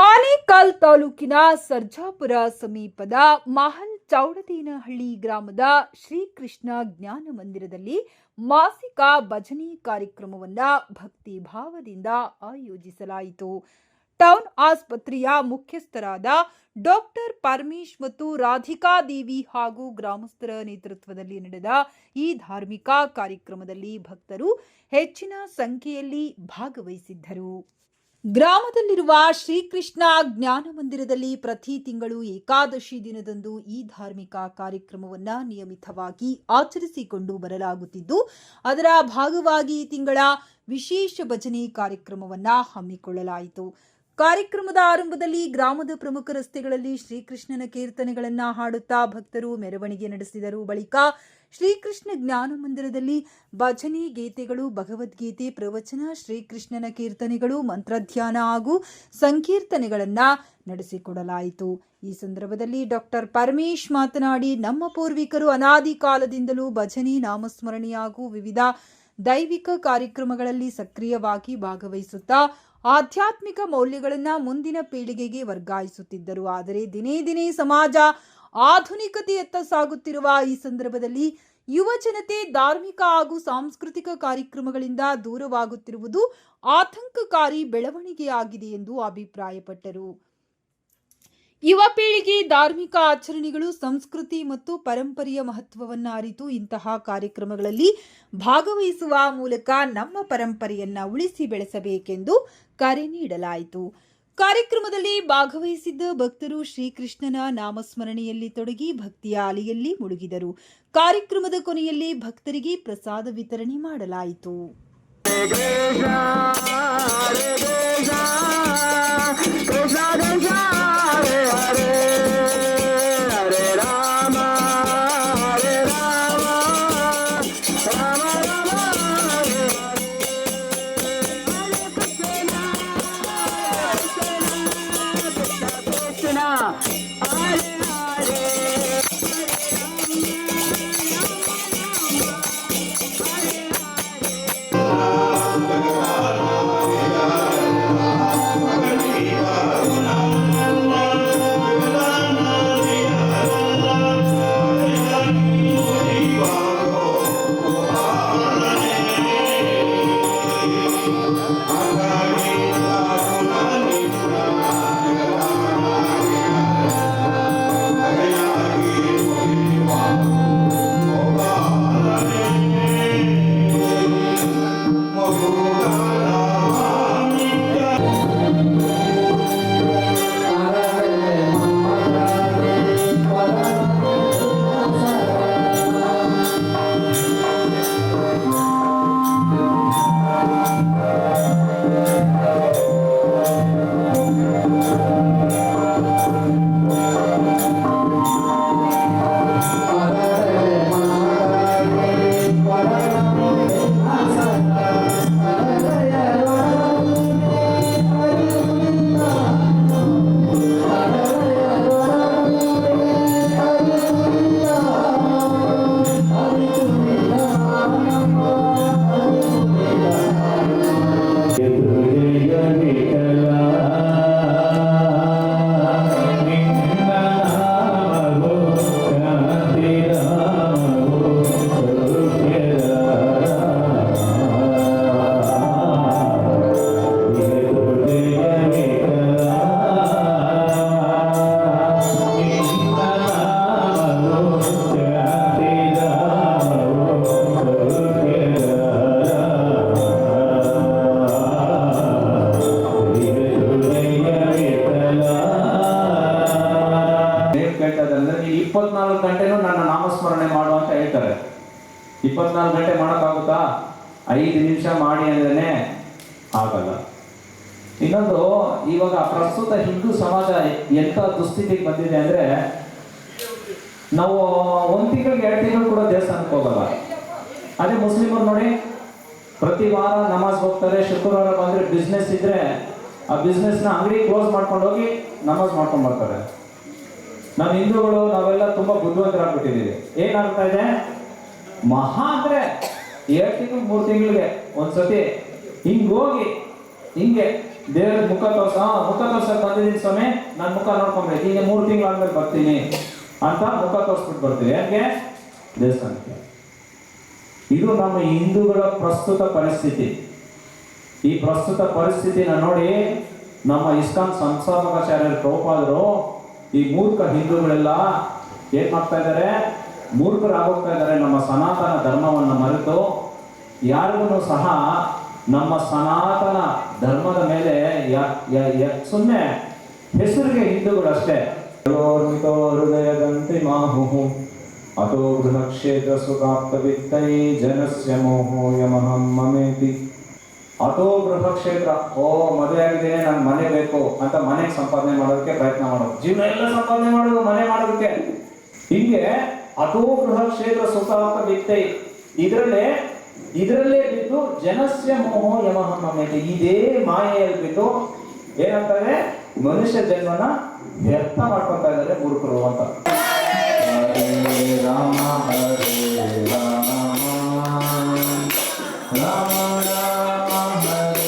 ಆನೇಕಲ್ ತಾಲೂಕಿನ ಸರ್ಜಾಪುರ ಸಮೀಪದ ಮಹಲ್ ಚೌಡದೇನಹಳ್ಳಿ ಗ್ರಾಮದ ಶ್ರೀಕೃಷ್ಣ ಜ್ಞಾನ ಮಂದಿರದಲ್ಲಿ ಮಾಸಿಕ ಭಜನೆ ಕಾರ್ಯಕ್ರಮವನ್ನು ಭಕ್ತಿ ಭಾವದಿಂದ ಆಯೋಜಿಸಲಾಯಿತು. ಟೌನ್ ಆಸ್ಪತ್ರೆಯ ಮುಖ್ಯಸ್ಥರಾದ ಡಾಕ್ಟರ್ ಪರಮೇಶ್ ಮತ್ತು ರಾಧಿಕಾದೇವಿ ಹಾಗೂ ಗ್ರಾಮಸ್ಥರ ನೇತೃತ್ವದಲ್ಲಿ ನಡೆದ ಈ ಧಾರ್ಮಿಕ ಕಾರ್ಯಕ್ರಮದಲ್ಲಿ ಭಕ್ತರು ಹೆಚ್ಚಿನ ಸಂಖ್ಯೆಯಲ್ಲಿ ಭಾಗವಹಿಸಿದ್ದರು. ಗ್ರಾಮದಲ್ಲಿರುವ ಶ್ರೀಕೃಷ್ಣ ಜ್ಞಾನ ಮಂದಿರದಲ್ಲಿ ಪ್ರತಿ ತಿಂಗಳು ಏಕಾದಶಿ ದಿನದಂದು ಈ ಧಾರ್ಮಿಕ ಕಾರ್ಯಕ್ರಮವನ್ನು ನಿಯಮಿತವಾಗಿ ಆಚರಿಸಿಕೊಂಡು ಬರಲಾಗುತ್ತಿದ್ದು, ಅದರ ಭಾಗವಾಗಿ ಈ ತಿಂಗಳ ವಿಶೇಷ ಭಜನೆ ಕಾರ್ಯಕ್ರಮವನ್ನು ಹಮ್ಮಿಕೊಳ್ಳಲಾಯಿತು. ಕಾರ್ಯಕ್ರಮದ ಆರಂಭದಲ್ಲಿ ಗ್ರಾಮದ ಪ್ರಮುಖ ರಸ್ತೆಗಳಲ್ಲಿ ಶ್ರೀಕೃಷ್ಣನ ಕೀರ್ತನೆಗಳನ್ನು ಹಾಡುತ್ತಾ ಭಕ್ತರು ಮೆರವಣಿಗೆ ನಡೆಸಿದರು. ಬಳಿಕ ಶ್ರೀಕೃಷ್ಣ ಜ್ಞಾನ ಮಂದಿರದಲ್ಲಿ ಭಜನೆ ಗೀತೆಗಳು, ಭಗವದ್ಗೀತೆ ಪ್ರವಚನ, ಶ್ರೀಕೃಷ್ಣನ ಕೀರ್ತನೆಗಳು, ಮಂತ್ರಧ್ಯಾನ ಹಾಗೂ ಸಂಕೀರ್ತನೆಗಳನ್ನು ನಡೆಸಿಕೊಡಲಾಯಿತು. ಈ ಸಂದರ್ಭದಲ್ಲಿ ಡಾಕ್ಟರ್ ಪರಮೇಶ್ ಮಾತನಾಡಿ, ನಮ್ಮ ಪೂರ್ವಿಕರು ಅನಾದಿ ಕಾಲದಿಂದಲೂ ಭಜನೆ, ನಾಮಸ್ಮರಣೆ ಹಾಗೂ ವಿವಿಧ ದೈವಿಕ ಕಾರ್ಯಕ್ರಮಗಳಲ್ಲಿ ಸಕ್ರಿಯವಾಗಿ ಭಾಗವಹಿಸುತ್ತಾ ಆಧ್ಯಾತ್ಮಿಕ ಮೌಲ್ಯಗಳನ್ನು ಮುಂದಿನ ಪೀಳಿಗೆಗೆ ವರ್ಗಾಯಿಸುತ್ತಿದ್ದರು. ಆದರೆ ದಿನೇ ದಿನೇ ಸಮಾಜ ಆಧುನಿಕತೆಯತ್ತ ಸಾಗುತ್ತಿರುವ ಈ ಸಂದರ್ಭದಲ್ಲಿ ಯುವ ಜನತೆ ಧಾರ್ಮಿಕ ಹಾಗೂ ಸಾಂಸ್ಕೃತಿಕ ಕಾರ್ಯಕ್ರಮಗಳಿಂದ ದೂರವಾಗುತ್ತಿರುವುದು ಆತಂಕಕಾರಿ ಬೆಳವಣಿಗೆಯಾಗಿದೆ ಎಂದು ಅಭಿಪ್ರಾಯಪಟ್ಟರು. ಯುವ ಪೀಳಿಗೆ ಧಾರ್ಮಿಕ ಆಚರಣೆಗಳು, ಸಂಸ್ಕೃತಿ ಮತ್ತು ಪರಂಪರೆಯ ಮಹತ್ವವನ್ನು ಅರಿತು ಇಂತಹ ಕಾರ್ಯಕ್ರಮಗಳಲ್ಲಿ ಭಾಗವಹಿಸುವ ಮೂಲಕ ನಮ್ಮ ಪರಂಪರೆಯನ್ನು ಉಳಿಸಿ ಬೆಳೆಸಬೇಕೆಂದು ಕರೆ ನೀಡಲಾಯಿತು. ಕಾರ್ಯಕ್ರಮದಲ್ಲಿ ಭಾಗವಹಿಸಿದ್ದ ಭಕ್ತರು ಶ್ರೀಕೃಷ್ಣನ ನಾಮಸ್ಮರಣೆಯಲ್ಲಿ ತೊಡಗಿ ಭಕ್ತಿಯ ಅಲೆಯಲ್ಲಿ ಮುಳುಗಿದರು. ಕಾರ್ಯಕ್ರಮದ ಕೊನೆಯಲ್ಲಿ ಭಕ್ತರಿಗೆ ಪ್ರಸಾದ ವಿತರಣೆ ಮಾಡಲಾಯಿತು. ಬೇಕಾದಂದ್ರೆ ನೀವು 24 ಗಂಟೆನೂ ನನ್ನ ನಾಮಸ್ಮರಣೆ ಮಾಡು ಅಂತ ಹೇಳ್ತಾರೆ. 24 ಗಂಟೆ ಮಾಡೋಕ್ಕಾಗುತ್ತಾ? 5 ನಿಮಿಷ ಮಾಡಿ ಅಂದ್ರೇನೆ ಆಗಲ್ಲ. ಇನ್ನೊಂದು, ಇವಾಗ ಪ್ರಸ್ತುತ ಹಿಂದೂ ಸಮಾಜ ಎಂತ ದುಸ್ಥಿತಿಗೆ ಬಂದಿದೆ ಅಂದ್ರೆ, ನಾವು 1 ತಿಂಗಳಿಗೆ 2 ತಿಂಗಳು ಕೂಡ ದೇವಸ್ಥಾನಕ್ಕೆ ಹೋಗಲ್ಲ. ಅದೇ ಮುಸ್ಲಿಮರು ನೋಡಿ, ಪ್ರತಿ ವಾರ ನಮಾಜ್ ಹೋಗ್ತಾರೆ, ಶುಕ್ರವಾರ ಬಂದರೆ ಬಿಸ್ನೆಸ್ ಇದ್ರೆ ಆ ಬಿಸ್ನೆಸ್ನ ಅಂಗಡಿ ಕ್ಲೋಸ್ ಮಾಡ್ಕೊಂಡು ಹೋಗಿ ನಮಾಜ್ ಮಾಡ್ಕೊಂಡು ಬರ್ತಾರೆ. ನಮ್ಮ ಹಿಂದೂಗಳು ನಾವೆಲ್ಲ ತುಂಬ ಬುದ್ಧಿವಂತರಾಗ್ಬಿಟ್ಟಿದ್ದೀವಿ. ಏನಾಗ್ತಾ ಇದೆ, ಮಹಾ ಅಂದರೆ 2 ತಿಂಗಳು 3 ತಿಂಗಳಿಗೆ ಒಂದ್ಸತಿ ಹೋಗಿ ಹಿಂಗೆ ದೇವ್ರ ಮುಖ ತೋರ್ಸಕ್ ಬಂದಿದ್ದೀನಿ ಸ್ವಾಮಿ, ನನ್ನ ಮುಖ ನೋಡ್ಕೊಂಬೇಕು, ಈಗ 3 ತಿಂಗಳಾದ್ಮೇಲೆ ಬರ್ತೀನಿ ಅಂತ ಮುಖ ತೋರಿಸ್ಬಿಟ್ಟು ಬರ್ತೀವಿ. ಯಾಕೆ? ದೇವಸ್ಥಾನಕ್ಕೆ. ಇದು ನಮ್ಮ ಹಿಂದೂಗಳ ಪ್ರಸ್ತುತ ಪರಿಸ್ಥಿತಿ. ಈ ಪ್ರಸ್ತುತ ಪರಿಸ್ಥಿತಿನ ನೋಡಿ ನಮ್ಮ ಇಸ್ಕಾನ್ ಸಂಸ್ಥಾಪಕಾಚಾರ್ಯರು ಪ್ರಭುಪಾದರು ಈ ಮೂರ್ಖ ಹಿಂದೂಗಳೆಲ್ಲ ಏನ್ ಮಾಡ್ತಾ ಇದ್ದಾರೆ, ಮೂರ್ಖರಾಗೋಗ್ತಾ ಇದ್ದಾರೆ. ನಮ್ಮ ಸನಾತನ ಧರ್ಮವನ್ನು ಮರೆತು ಯಾರಿಗೂ ಸಹ ನಮ್ಮ ಸನಾತನ ಧರ್ಮದ ಮೇಲೆ ಸುಮ್ಮನೆ ಹೆಸರಿಗೆ ಹಿಂದೂಗಳಷ್ಟೇ. ಹೃದಯದಂತೆ ಮಾಹು ಅಥೋ ಗೃಹಕ್ಷೇತ್ರ ಸುಖಾಪ್ತ ವಿತ್ತೈ ಜನಸ್ಯ ಮೋಹೋ ಯಮಹಂ ಮಮೇತಿ. ಅಥೋ ಗೃಹಕ್ಷೇತ್ರ, ಓ ಮದುವೆ ಆಗಿದ್ದೇನೆ, ನನ್ ಮನೆ ಬೇಕು ಅಂತ ಮನೆಗೆ ಸಂಪಾದನೆ ಮಾಡೋದಕ್ಕೆ ಪ್ರಯತ್ನ ಮಾಡೋದು, ಜೀವನ ಎಲ್ಲ ಸಂಪಾದನೆ ಮಾಡೋದು ಮನೆ ಮಾಡೋದಕ್ಕೆ. ಹಿಂಗೆ ಅಥೋ ಗೃಹಕ್ಷೇತ್ರ ಸುಖಾಪ್ತ ವಿತ್ತೈ, ಇದರಲ್ಲೇ ಬಿದ್ದು ಜನಸ್ಯ ಮೋಹೋ ಯಮಹಂ ಮಮೇತಿ, ಇದೇ ಮಾಯೆಯಲ್ಲಿ ಬಿದ್ದು ಏನಂತಾರೆ, ಮನುಷ್ಯ ಜನ್ಮನ ವ್ಯರ್ಥ ಮಾಡ್ಕೊತಾ ಇದ್ದಾರೆ ಮೂರ್ಖರು ಅಂತ. ಹರೇ ರಾಮ ಹರೇ ರಾಮ ರಾಮ ರಾಮ ಹರೇ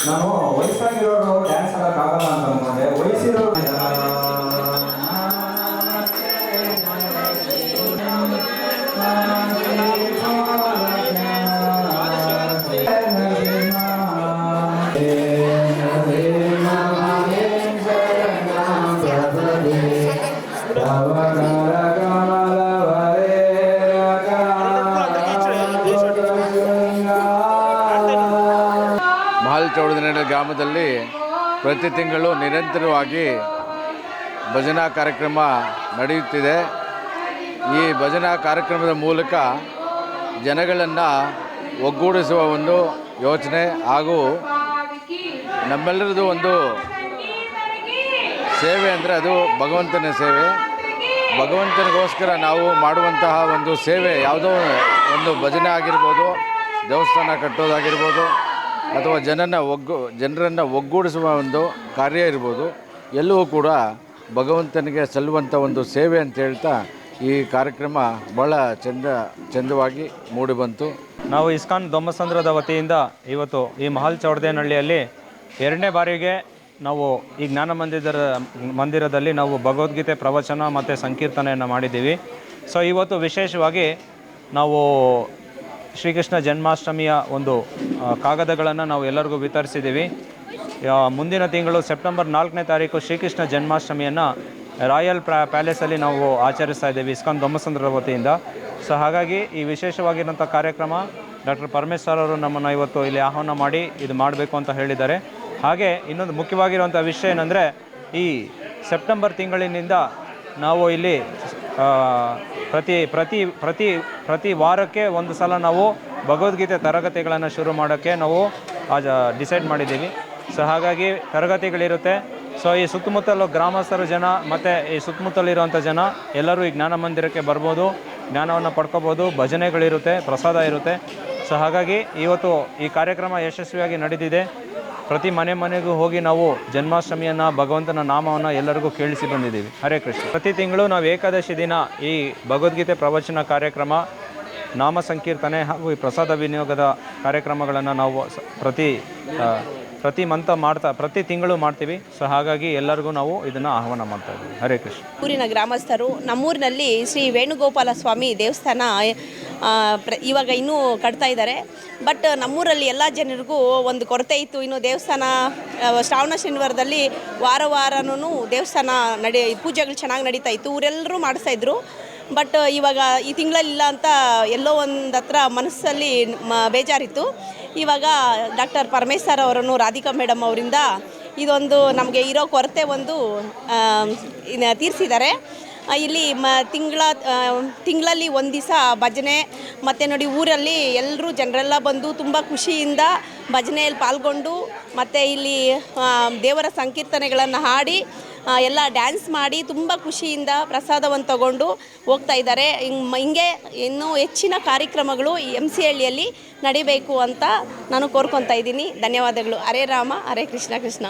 ನಾನು ವಯಸ್ಸಾಗಿರೋರು ಡ್ಯಾನ್ಸ್ ಆಗಕ್ಕಾಗಲ್ಲ ಅಂತ ಅನ್ಕೊಂಡೆ. ವಯಸ್ಸಿರೋರು ಮಹಲ್ ಚೌಡದಿನಹಳ್ಳಿ ಗ್ರಾಮದಲ್ಲಿ ಪ್ರತಿ ತಿಂಗಳು ನಿರಂತರವಾಗಿ ಭಜನಾ ಕಾರ್ಯಕ್ರಮ ನಡೆಯುತ್ತಿದೆ. ಈ ಭಜನಾ ಕಾರ್ಯಕ್ರಮದ ಮೂಲಕ ಜನಗಳನ್ನು ಒಗ್ಗೂಡಿಸುವ ಒಂದು ಯೋಚನೆ ಹಾಗೂ ನಮ್ಮೆಲ್ಲರದು ಒಂದು ಸೇವೆ ಅಂದರೆ ಅದು ಭಗವಂತನ ಸೇವೆ. ಭಗವಂತನಿಗೋಸ್ಕರ ನಾವು ಮಾಡುವಂತಹ ಒಂದು ಸೇವೆ ಯಾವುದೋ ಒಂದು ಭಜನೆ ಆಗಿರ್ಬೋದು, ದೇವಸ್ಥಾನ ಕಟ್ಟೋದಾಗಿರ್ಬೋದು, ಅಥವಾ ಜನರನ್ನು ಒಗ್ಗೂಡಿಸುವ ಒಂದು ಕಾರ್ಯ ಇರ್ಬೋದು, ಎಲ್ಲವೂ ಕೂಡ ಭಗವಂತನಿಗೆ ಸಲ್ಲುವಂಥ ಒಂದು ಸೇವೆ ಅಂತ ಹೇಳ್ತಾ ಈ ಕಾರ್ಯಕ್ರಮ ಭಾಳ ಚಂದವಾಗಿ ಮೂಡಿಬಂತು. ನಾವು ಇಸ್ಕಾನ್ ದೊಮ್ಮಸಂದ್ರದ ವತಿಯಿಂದ ಇವತ್ತು ಈ ಮಹಲ್ ಚೌಡದೇನಹಳ್ಳಿಯಲ್ಲಿ 2ನೇ ಬಾರಿಗೆ ನಾವು ಈ ಜ್ಞಾನ ಮಂದಿರದಲ್ಲಿ ನಾವು ಭಗವದ್ಗೀತೆ ಪ್ರವಚನ ಮತ್ತು ಸಂಕೀರ್ತನೆಯನ್ನು ಮಾಡಿದ್ದೀವಿ. ಸೊ ಇವತ್ತು ವಿಶೇಷವಾಗಿ ನಾವು ಶ್ರೀಕೃಷ್ಣ ಜನ್ಮಾಷ್ಟಮಿಯ ಒಂದು ಕಾಗದಗಳನ್ನು ನಾವು ಎಲ್ಲರಿಗೂ ವಿತರಿಸಿದ್ದೀವಿ. ಮುಂದಿನ ತಿಂಗಳು ಸೆಪ್ಟೆಂಬರ್ 4ನೇ ತಾರೀಕು ಶ್ರೀಕೃಷ್ಣ ಜನ್ಮಾಷ್ಟಮಿಯನ್ನು ರಾಯಲ್ ಪ್ಯಾಲೇಸಲ್ಲಿ ನಾವು ಆಚರಿಸ್ತಾ ಇದ್ದೀವಿ ಇಸ್ಕಾನ್ ದೊಮ್ಮಸಂದ್ರದ ವತಿಯಿಂದ. ಸೊ ಹಾಗಾಗಿ ಈ ವಿಶೇಷವಾಗಿರೋಂಥ ಕಾರ್ಯಕ್ರಮ ಡಾಕ್ಟರ್ ಪರಮೇಶ್ವರ್ ಅವರು ನಮ್ಮನ್ನು ಇವತ್ತು ಇಲ್ಲಿ ಆಹ್ವಾನ ಮಾಡಿ ಇದು ಮಾಡಬೇಕು ಅಂತ ಹೇಳಿದ್ದಾರೆ. ಹಾಗೆ ಇನ್ನೊಂದು ಮುಖ್ಯವಾಗಿರುವಂಥ ವಿಷಯ ಏನಂದರೆ, ಈ ಸೆಪ್ಟೆಂಬರ್ ತಿಂಗಳಿನಿಂದ ನಾವು ಇಲ್ಲಿ ಪ್ರತಿ ಪ್ರತಿ ಪ್ರತಿ ಪ್ರತಿ ವಾರಕ್ಕೆ ಒಂದು ಸಲ ನಾವು ಭಗವದ್ಗೀತೆ ತರಗತಿಗಳನ್ನು ಶುರು ಮಾಡೋಕ್ಕೆ ನಾವು ಡಿಸೈಡ್ ಮಾಡಿದ್ದೀವಿ. ಸೊ ಹಾಗಾಗಿ ತರಗತಿಗಳಿರುತ್ತೆ. ಸೊ ಈ ಸುತ್ತಮುತ್ತಲು ಗ್ರಾಮಸ್ಥರು ಜನ ಮತ್ತು ಈ ಸುತ್ತಮುತ್ತಲಿರುವಂಥ ಜನ ಎಲ್ಲರೂ ಈ ಜ್ಞಾನ ಮಂದಿರಕ್ಕೆ ಬರ್ಬೋದು, ಜ್ಞಾನವನ್ನು ಪಡ್ಕೋಬೋದು, ಭಜನೆಗಳಿರುತ್ತೆ, ಪ್ರಸಾದ ಇರುತ್ತೆ. ಸೊ ಹಾಗಾಗಿ ಇವತ್ತು ಈ ಕಾರ್ಯಕ್ರಮ ಯಶಸ್ವಿಯಾಗಿ ನಡೆದಿದೆ. ಪ್ರತಿ ಮನೆಗೂ ಹೋಗಿ ನಾವು ಜನ್ಮಾಷ್ಟಮಿಯನ್ನು, ಭಗವಂತನ ನಾಮವನ್ನು ಎಲ್ಲರಿಗೂ ಕೇಳಿಸಿ ಬಂದಿದ್ದೀವಿ. ಹರೇ ಕೃಷ್ಣ. ಪ್ರತಿ ತಿಂಗಳು ನಾವು ಏಕಾದಶಿ ದಿನ ಈ ಭಗವದ್ಗೀತೆ ಪ್ರವಚನ ಕಾರ್ಯಕ್ರಮ, ನಾಮ ಸಂಕೀರ್ತನೆ ಹಾಗೂ ಈ ಪ್ರಸಾದ ವಿನಿಯೋಗದ ಕಾರ್ಯಕ್ರಮಗಳನ್ನು ನಾವು ಪ್ರತಿ ಪ್ರತಿ ತಿಂಗಳು ಮಾಡ್ತೀವಿ. ಸೊ ಹಾಗಾಗಿ ಎಲ್ಲರಿಗೂ ನಾವು ಇದನ್ನು ಆಹ್ವಾನ ಮಾಡ್ತಾ ಇದ್ದೀವಿ. ಹರೇ ಕೃಷ್ಣ. ಊರಿನ ಗ್ರಾಮಸ್ಥರು ನಮ್ಮೂರಿನಲ್ಲಿ ಶ್ರೀ ವೇಣುಗೋಪಾಲ ಸ್ವಾಮಿ ದೇವಸ್ಥಾನ ಇವಾಗ ಇನ್ನೂ ಕಟ್ತಾ ಇದ್ದಾರೆ. ಬಟ್ ನಮ್ಮೂರಲ್ಲಿ ಎಲ್ಲ ಜನರಿಗೂ ಒಂದು ಕೊರತೆ ಇತ್ತು. ಇನ್ನು ದೇವಸ್ಥಾನ ಶ್ರಾವಣ ಶನಿವಾರದಲ್ಲಿ ವಾರನೂ ದೇವಸ್ಥಾನ ಪೂಜೆಗಳು ಚೆನ್ನಾಗಿ ನಡೀತಾ ಇತ್ತು, ಊರೆಲ್ಲರೂ ಮಾಡಿಸ್ತಾಯಿದ್ರು. ಬಟ್ ಇವಾಗ ಈ ತಿಂಗಳಲ್ಲಿಲ್ಲ ಅಂತ ಎಲ್ಲೋ ಒಂದು ಹತ್ರ ಮನಸ್ಸಲ್ಲಿ ಬೇಜಾರಿತ್ತು. ಇವಾಗ ಡಾಕ್ಟರ್ ಪರಮೇಶ್ವರ್ ಅವರನ್ನು ರಾಧಿಕಾ ಮೇಡಮ್ ಅವರಿಂದ ಇದೊಂದು ನಮಗೆ ಇರೋ ಕೊರತೆ ಒಂದು ತೀರಿಸಿದ್ದಾರೆ. ಇಲ್ಲಿ ತಿಂಗಳಲ್ಲಿ ಒಂದು ದಿವಸ ಭಜನೆ ಮತ್ತು ನೋಡಿ ಊರಲ್ಲಿ ಎಲ್ಲರೂ ಜನರೆಲ್ಲ ಬಂದು ತುಂಬ ಖುಷಿಯಿಂದ ಭಜನೆಯಲ್ಲಿ ಪಾಲ್ಗೊಂಡು ಮತ್ತು ಇಲ್ಲಿ ದೇವರ ಸಂಕೀರ್ತನೆಗಳನ್ನು ಹಾಡಿ ಎಲ್ಲ ಡ್ಯಾನ್ಸ್ ಮಾಡಿ ತುಂಬ ಖುಷಿಯಿಂದ ಪ್ರಸಾದವನ್ನು ತಗೊಂಡು ಹೋಗ್ತಾ ಇದ್ದಾರೆ. ಹಿಂಗೆ ಇನ್ನೂ ಹೆಚ್ಚಿನ ಕಾರ್ಯಕ್ರಮಗಳು MC ಹಳ್ಳಿಯಲ್ಲಿ ನಡಿಬೇಕು ಅಂತ ನಾನು ಕೋರ್ಕೊತಾ ಇದ್ದೀನಿ. ಧನ್ಯವಾದಗಳು. ಹರೇ ರಾಮ ಹರೇ ಕೃಷ್ಣ ಕೃಷ್ಣ.